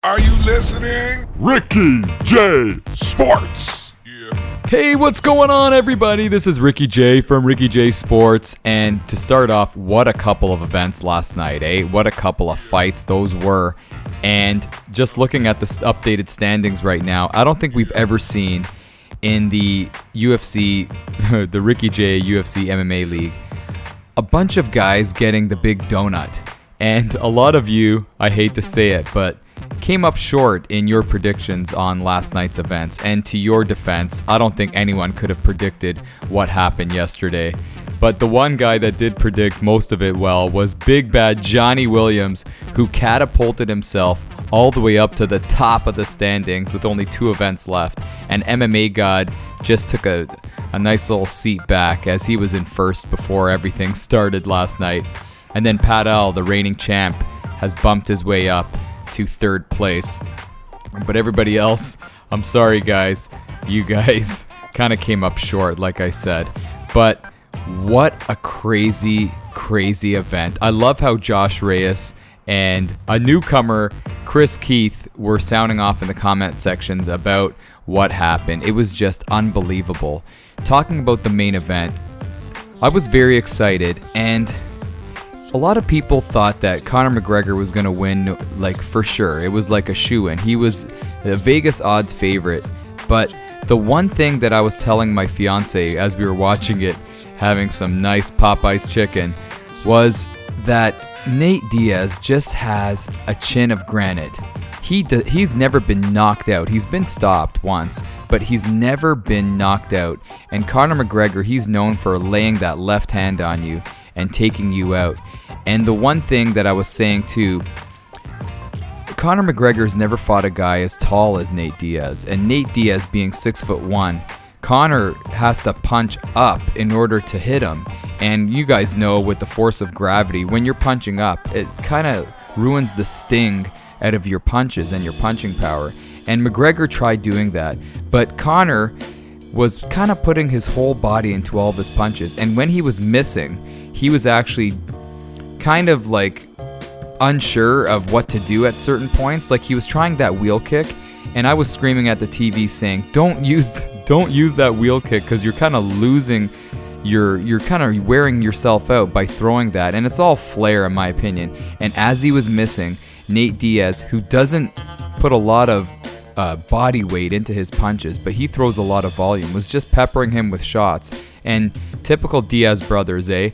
Are you listening? Ricky J Sports. Yeah. Hey, what's going on, everybody? This is Ricky J from Ricky J Sports. And to start off, what a couple of events last night, eh? What a couple of fights those were. And just looking at the updated standings right now, I don't think we've ever seen in the UFC, the Ricky J UFC MMA League, a bunch of guys getting the big donut. And a lot of you, I hate to say it, but came up short in your predictions on last night's events. And to your defense, I don't think anyone could have predicted what happened yesterday. But the one guy that did predict most of it well was Big Bad Johnny Williams, who catapulted himself all the way up to the top of the standings with only 2 events left. And MMA God just took a nice little seat back as he was in first before everything started last night. And then Pat L, the reigning champ, has bumped his way up to 3rd place. But everybody else, I'm sorry guys, you guys kind of came up short, like I said. But what a crazy event. I love how Josh Reyes and a newcomer, Chris Keith, were sounding off in the comment sections about what happened. It was just unbelievable. Talking about the main event, I was very excited, and a lot of people thought that Connor McGregor was going to win, like, for sure. It was like a shoo-in. He was the Vegas odds favorite. But the one thing that I was telling my fiance as we were watching it, having some nice Popeye's chicken, was that Nate Diaz just has a chin of granite. He's never been knocked out. He's been stopped once, but he's never been knocked out. And Connor McGregor, he's known for laying that left hand on you and taking you out. And the one thing that I was saying too, Connor McGregor's never fought a guy as tall as Nate Diaz. And Nate Diaz being 6'1", Connor has to punch up in order to hit him. And you guys know, with the force of gravity, when you're punching up, it kind of ruins the sting out of your punches and your punching power. And McGregor tried doing that, but Connor was kind of putting his whole body into all of his punches. And when he was missing, he was actually kind of like unsure of what to do at certain points. Like, he was trying that wheel kick, and I was screaming at the TV saying, don't use that wheel kick, because you're kind of losing you're kind of wearing yourself out by throwing that, and it's all flair in my opinion. And as he was missing, Nate Diaz, who doesn't put a lot of body weight into his punches, but he throws a lot of volume, was just peppering him with shots. And typical Diaz brothers, they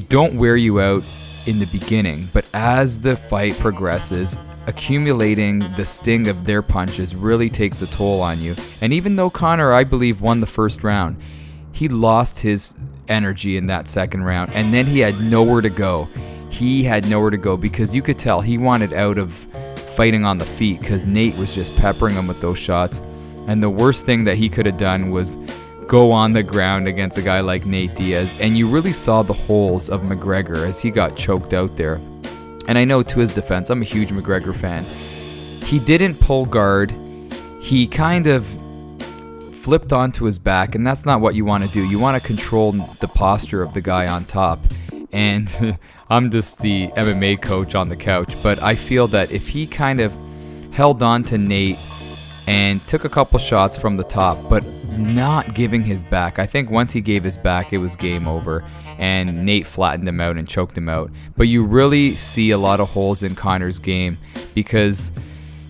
don't wear you out in the beginning, but as the fight progresses, accumulating the sting of their punches really takes a toll on you. And even though Connor, I believe, won the first round, he lost his energy in that second round, and then he had nowhere to go. He had nowhere to go because you could tell he wanted out of fighting on the feet, because Nate was just peppering him with those shots. And the worst thing that he could have done was go on the ground against a guy like Nate Diaz. And you really saw the holes of McGregor as he got choked out there. And I know, to his defense, I'm a huge McGregor fan. He didn't pull guard. He kind of flipped onto his back, and that's not what you want to do. You want to control the posture of the guy on top. And I'm just the MMA coach on the couch, but I feel that if he kind of held on to Nate and took a couple shots from the top, but not giving his back, I think once he gave his back, it was game over, and Nate flattened him out and choked him out. But you really see a lot of holes in Connor's game, because,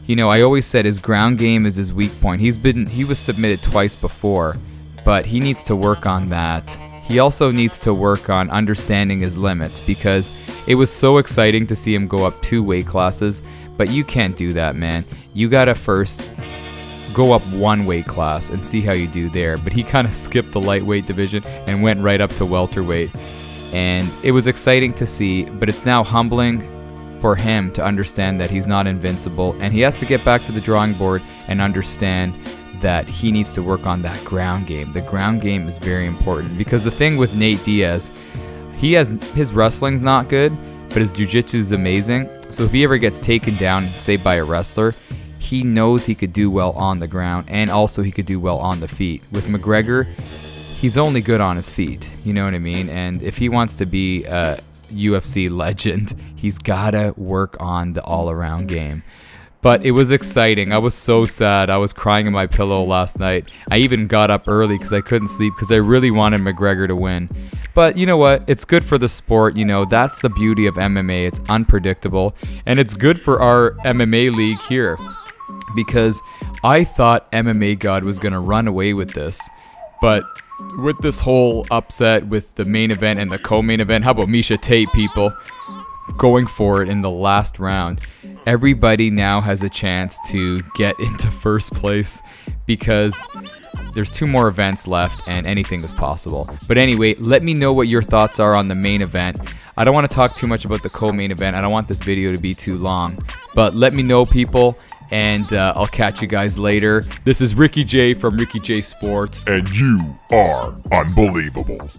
you know, I always said his ground game is his weak point. He was submitted twice before, but he needs to work on that. He also needs to work on understanding his limits, because it was so exciting to see him go up 2 weight classes, but you can't do that, man. You gotta first go up 1 weight class and see how you do there. But he kind of skipped the lightweight division and went right up to welterweight. And it was exciting to see, but it's now humbling for him to understand that he's not invincible, and he has to get back to the drawing board and understand that he needs to work on that ground game. The ground game is very important, because the thing with Nate Diaz, his wrestling's not good, but his jiu-jitsu is amazing. So if he ever gets taken down, say by a wrestler, he knows he could do well on the ground, and also he could do well on the feet. With McGregor, he's only good on his feet, you know what I mean? And if he wants to be a UFC legend, he's gotta work on the all-around game. But it was exciting. I was so sad. I was crying in my pillow last night. I even got up early because I couldn't sleep because I really wanted McGregor to win. But you know what? It's good for the sport. You know, that's the beauty of MMA. It's unpredictable. And it's good for our MMA league here because I thought MMA God was going to run away with this. But with this whole upset with the main event and the co-main event, how about Meisha Tate, people, going for it in the last round? Everybody now has a chance to get into first place because there's 2 more events left and anything is possible. But anyway, let me know what your thoughts are on the main event. I don't want to talk too much about the co-main event. I don't want this video to be too long. But let me know, people, and I'll catch you guys later. This is Ricky J from Ricky J Sports. And you are unbelievable.